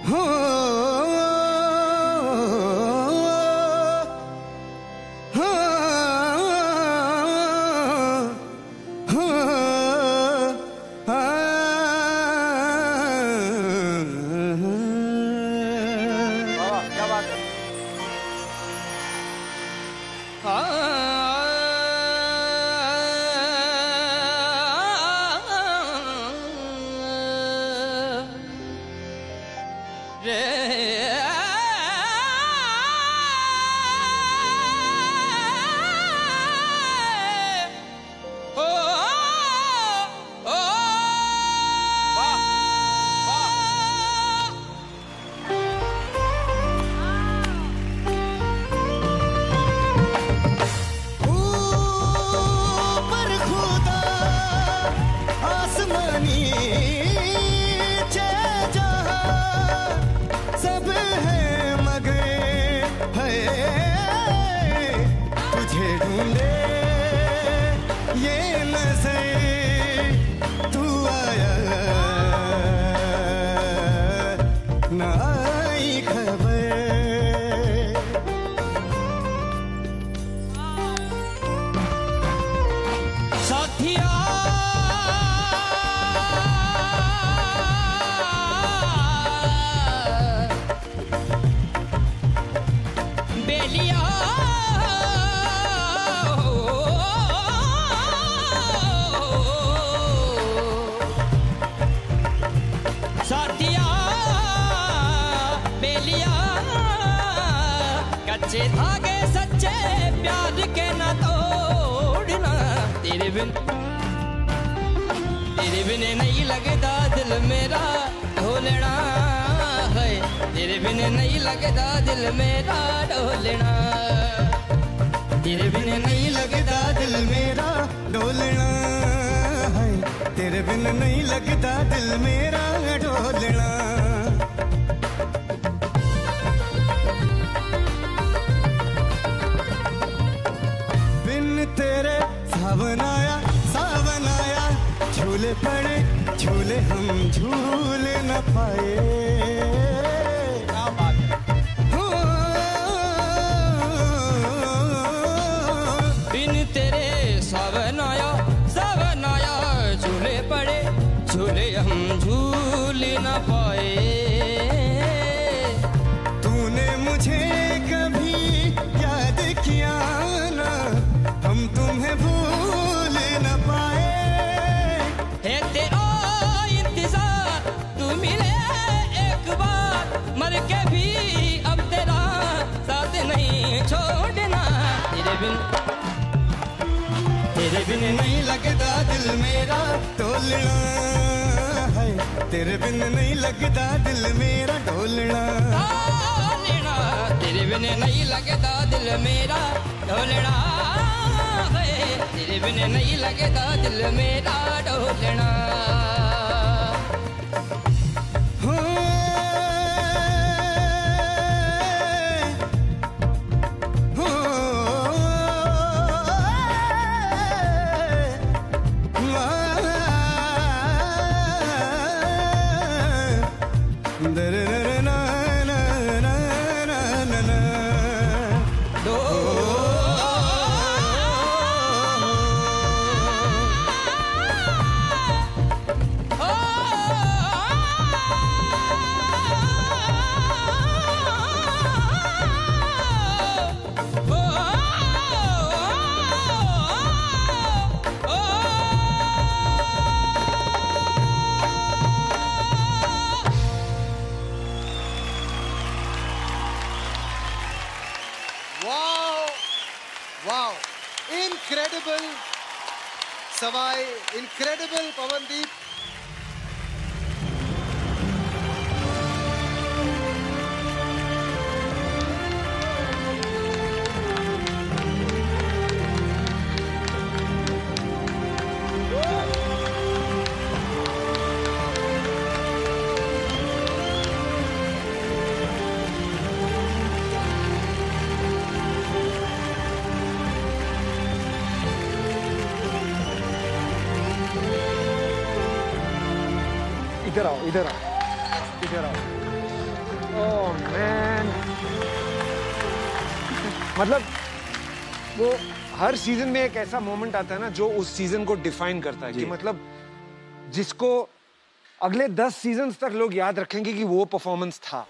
हो हो हो क्या बात है। कच्चे धागे सच्चे प्यार के न तोड़ना, तेरे बिन नहीं लगता दिल मेरा ढोलना है, तेरे बिन नहीं लगता दिल मेरा ढोलना, तेरे बिन नहीं लगता दिल मेरा ढोलना है, तेरे बिन नहीं लगता दिल मेरा ढोलना। तेरे सावन आया झूले पड़े झूले हम झूल न पाए। क्या बात है। बिन तेरे सावन आया झूले पड़े झूले हम झूल न पाए। तूने मुझे कभी याद किया ना, हम तुम्हें भूल न पाए। है तेरा इंतजार तू मिले एक बार, मर के भी अब तेरा साथ नहीं छोड़ना, तेरे बिन नहीं लगता दिल मेरा ढोलना है, तेरे बिन नहीं लगता दिल मेरा ढोलना, तेरे बिन नहीं लगता दिल मेरा ढोलना है, तेरे बिन नहीं लगता दिल मेरा ढोलना। Wow, incredible Sawai, incredible Pawandeep. इधर आओ, इधर आओ, इधर आओ। ओह मैन, मतलब वो हर सीजन में एक ऐसा मोमेंट आता है ना जो उस सीजन को डिफाइन करता है कि मतलब जिसको अगले 10 सीजन्स तक लोग याद रखेंगे कि वो परफॉर्मेंस था।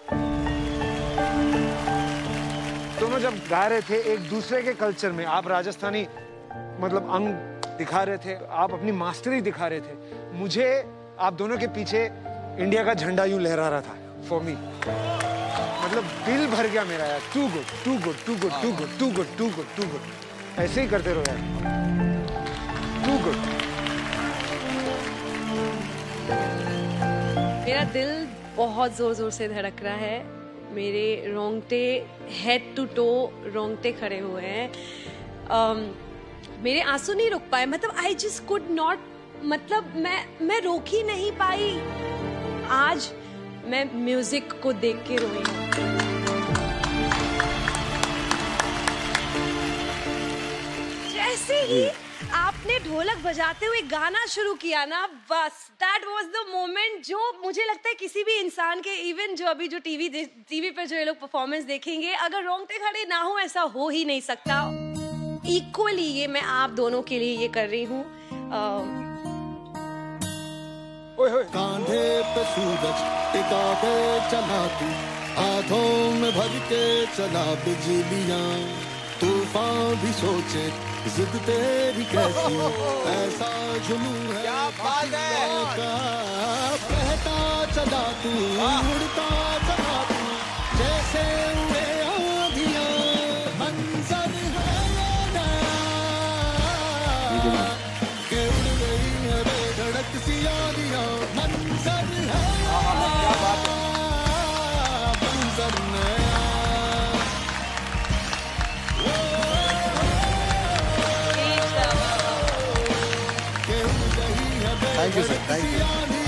दोनों जब गा रहे थे एक दूसरे के कल्चर में, आप राजस्थानी मतलब अंग दिखा रहे थे, आप अपनी मास्टरी दिखा रहे थे, मुझे आप दोनों के पीछे इंडिया का झंडा यूं लहरा रहा था फॉर मी। मतलब दिल भर गया मेरा यार। Too good, too good, too good, too good, too good, too good, too good. ऐसे ही करते रहो यार। Too good. मेरा दिल बहुत जोर जोर से धड़क रहा है, मेरे रोंगटे हेड टू टो रोंगटे खड़े हुए हैं। मेरे आंसू नहीं रुक पाए, मतलब आई जस्ट कुड नॉट, मतलब मैं रोक ही नहीं पाई। आज मैं म्यूजिक को देख के रोई हूँ। जैसे ही आपने ढोलक बजाते हुए गाना शुरू किया ना, बस दैट वाज द मोमेंट जो मुझे लगता है किसी भी इंसान के, इवन जो अभी जो टीवी पे जो ये लोग परफॉर्मेंस देखेंगे, अगर रोंगटे खड़े ना हो ऐसा हो ही नहीं सकता। इक्वली ये मैं आप दोनों के लिए ये कर रही हूँ। कांधे पे सूरज टिका के चला तू, हाथों में भर के चला बिजलियां, तूफान भी सोचे जिद तेरी कैसी, ऐसा जुनून है क्या बात है का, बहता चला तू, उड़ता चला तू, जैसे उड़े आंधियां, मंजर है नया, के उड़ गई है बेधड़क सी आंधियां, मंजर है मंजर नया। Thank you sir, thank you.